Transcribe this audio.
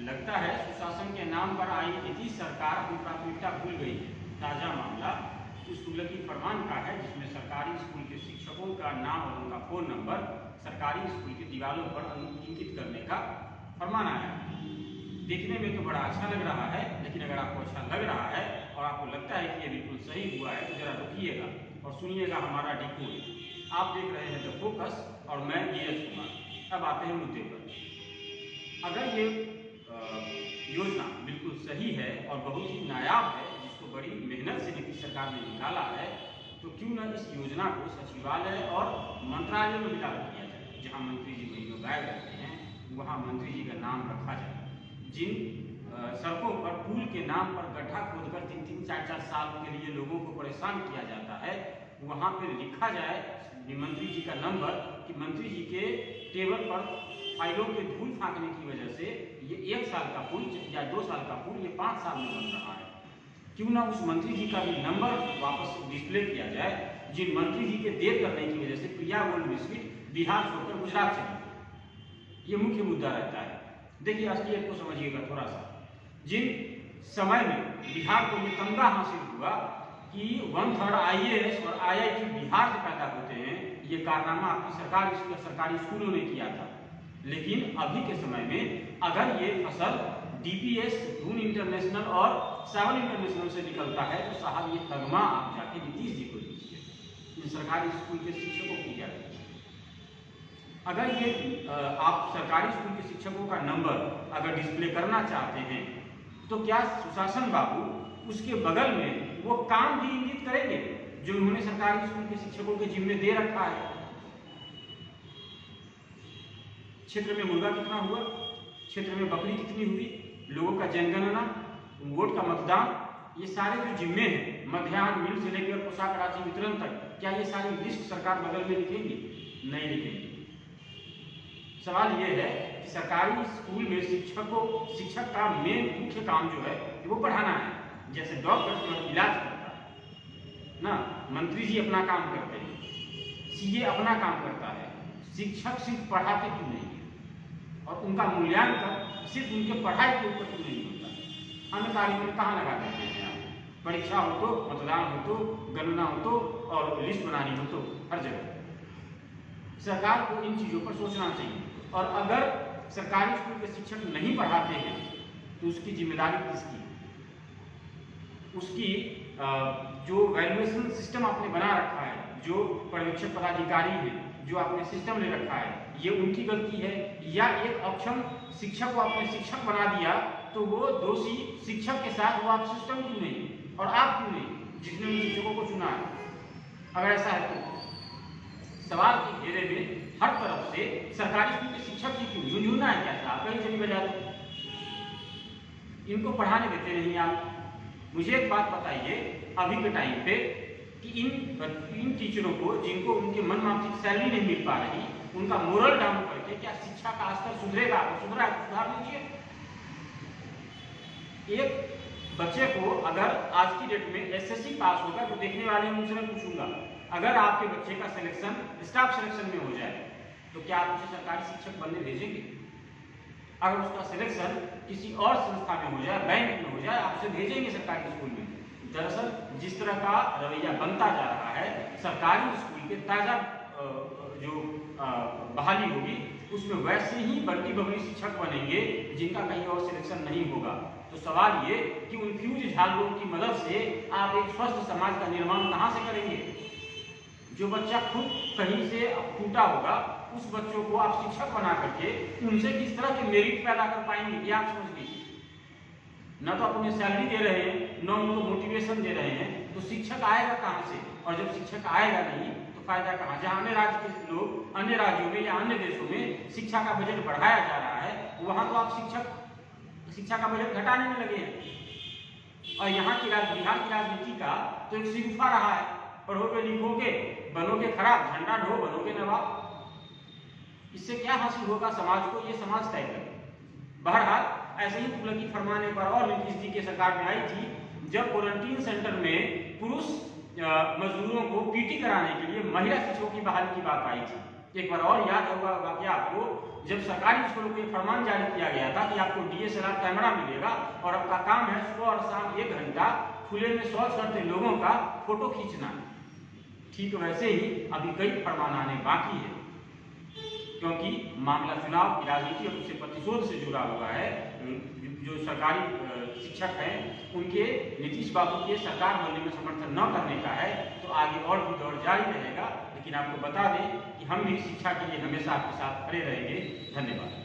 लगता है सुशासन के नाम पर आई नीतीश सरकार अपनी प्राथमिकता भूल गई है। ताजा मामला उस तुगलकी फरमान का है जिसमें सरकारी स्कूल के शिक्षकों का नाम और उनका फोन नंबर सरकारी स्कूल की दीवारों पर अंकित करने का फरमान आया है। देखने में तो बड़ा अच्छा लग रहा है, लेकिन अगर आपको अच्छा लग रहा है और आपको लगता है कि ये बिल्कुल सही हुआ है तो जरा रुकिएगा और सुनिएगा हमारा डिकोड। आप देख रहे हैं द फोकस और मैं नीरज कुमार। अब आते हैं मुद्दे पर। अगर ये योजना बिल्कुल सही है और बहुत ही नायाब है, जिसको बड़ी मेहनत से नीतीश सरकार ने निकाला है, तो क्यों न इस योजना को सचिवालय और मंत्रालय में लागू किया जाए। जहाँ मंत्री जी महीनों गायब रहते हैं वहाँ मंत्री जी का नाम रखा जाए। जिन सड़कों पर पुल के नाम पर गड्ढा खोदकर 3-3, 4-4 साल के लिए लोगों को परेशान किया जाता है, वहाँ पर लिखा जाए मंत्री जी का नंबर कि मंत्री जी के टेबल पर फाइलों के धूल फाँकने की वजह से ये 1 साल का पुल या 2 साल का पुल ये 5 साल में बन रहा है। क्यों ना उस मंत्री जी का भी नंबर वापस डिस्प्ले किया जाए जिन मंत्री जी के देर करने की वजह से प्रिया गोल्ड बिस्किट बिहार छोड़कर गुजरात चली गई। ये मुख्य मुद्दा रहता है। देखिए असलियत को समझिएगा थोड़ा सा। जिन समय में बिहार को ये तमगा हासिल हुआ कि 1/3 IAS और IIT बिहार से पैदा होते हैं, ये कारनामा आपकी सरकारी स्कूलों ने किया था। लेकिन अभी के समय में अगर ये फसल DPS, दून इंटरनेशनल और 7 इंटरनेशनल से निकलता है तो साहब ये तगमा आप जाके नीतीश जी को दीजिए। इन सरकारी स्कूल के शिक्षकों की क्या है? अगर ये आप सरकारी स्कूल के शिक्षकों का नंबर अगर डिस्प्ले करना चाहते हैं तो क्या सुशासन बाबू उसके बगल में वो काम भी इंगित करेंगे जो उन्होंने सरकारी स्कूल के शिक्षकों के जिम्मे दे रखा है। क्षेत्र में मुर्गा कितना हुआ, क्षेत्र में बकरी कितनी हुई, लोगों का जनगणना, वोट का मतदान, ये सारे जो जिम्मे हैं मध्याह्न मील से लेकर पोशाक राशि वितरण तक, क्या ये सारी लिस्ट सरकार बगल में लिखेगी? नहीं लिखेगी। सवाल ये है कि सरकारी स्कूल में शिक्षक का मुख्य काम जो है वो पढ़ाना है। जैसे डॉक्टर इलाज करता है ना, मंत्री जी अपना काम करते हैं, CA अपना काम करता है, शिक्षक सिर्फ पढ़ाते क्यों नहीं है और उनका मूल्यांकन सिर्फ उनके पढ़ाई के ऊपर क्यों नहीं होता? अन्य कार्यों में कहाँ लगा देते हैं आप? परीक्षा हो तो, मतदान हो तो, गणना हो तो और लिस्ट बनानी हो तो, हर जगह सरकार को इन चीज़ों पर सोचना चाहिए। और अगर सरकारी स्कूल के शिक्षक नहीं पढ़ाते हैं तो उसकी जिम्मेदारी किसकी? उसकी जो वैल्यूएशन सिस्टम आपने बना रखा है, जो पर्यवेक्षक पदाधिकारी हैं, जो आपने सिस्टम ले रखा है, ये उनकी गलती है? या एक अक्षम शिक्षक को आपने शिक्षक बना दिया तो वो दोषी शिक्षक के साथ वो आप सिस्टम क्यों नहीं और आप क्यों नहीं जिसने उन शिक्षकों को चुना है? अगर ऐसा है तो सवाल के घेरे में हर तरफ से सरकारी स्कूल के शिक्षक ही क्यों झुंझुना है? क्या आप कहीं चली बजा दो, इनको पढ़ाने देते नहीं आप। मुझे एक बात बताइए अभी के टाइम पे कि इन टीचरों को जिनको उनके मन माफिक सैलरी नहीं मिल पा रही, उनका मोरल डाउन करके क्या शिक्षा का स्तर सुधरेगा? सुधार लीजिए। एक बच्चे को अगर आज की डेट में SSC पास होगा तो देखने वाले हैं उनसे मैं पूछूंगा, अगर आपके बच्चे का सिलेक्शन स्टाफ सिलेक्शन में हो जाए तो क्या आप उसे सरकारी शिक्षक बनने भेजेंगे? अगर उसका सिलेक्शन किसी और संस्था में हो जाए, बैंक में हो जाए, आप उसे भेजेंगे सरकारी स्कूल में? दरअसल जिस तरह का रवैया बनता जा रहा है, सरकारी स्कूल के ताजा जो बहाली होगी उसमें वैसे ही बल्टी बबली शिक्षक बनेंगे जिनका कहीं और सिलेक्शन नहीं होगा। तो सवाल ये कि उन फ्यूज झालरों की मदद से आप एक स्वस्थ समाज का निर्माण कहाँ से करेंगे? जो बच्चा खुद कहीं से टूटा होगा उस बच्चों को आप शिक्षक बना करके उनसे किस तरह के मेरिट पैदा कर पाएंगे ये आप समझ लीजिए। न तो आप उन्हें सैलरी दे रहे हैं, न उनको मोटिवेशन दे रहे हैं, तो शिक्षक आएगा कहाँ से? और जब शिक्षक आएगा नहीं तो फायदा कहाँ? जहाँ अन्य राज्य के लोग अन्य राज्यों में या अन्य देशों में शिक्षा का बजट बढ़ाया जा रहा है, वहाँ तो आप शिक्षा का बजट घटाने में लगे हैं। और यहाँ की बिहार की राजनीति का तो एक सिंफा रहा है, पढ़ोगे लिखोगे बनोगे खराब, झंडा ढो बनोगे नवाब। इससे क्या हासिल होगा समाज को, ये समाज तय करे। बहरहाल ऐसे ही तुगलकी फरमान एक बार और नीतीश जी की सरकार में आई थी जब क्वारंटीन सेंटर में पुरुष मजदूरों को PT कराने के लिए महिला शिक्षकों की बहाली की बात आई थी। एक बार और याद होगा कि आपको जब सरकारी स्कूलों को ये फरमान जारी किया गया था कि आपको DSLR कैमरा मिलेगा और आपका काम है सुबह और शाम 1 घंटा खुले में शौच करते लोगों का फोटो खींचना। ठीक वैसे ही अभी कई फरमान आने बाकी है, क्योंकि मामला चुनाव की राजनीति और उससे प्रतिशोध से जुड़ा हुआ है। जो सरकारी शिक्षक हैं उनके नीतीश बाबू के सरकार बनने में समर्थन न करने का है, तो आगे और भी दौर जारी रहेगा। लेकिन आपको बता दें कि हम भी शिक्षा के लिए हमेशा आपके साथ खड़े रहेंगे। धन्यवाद।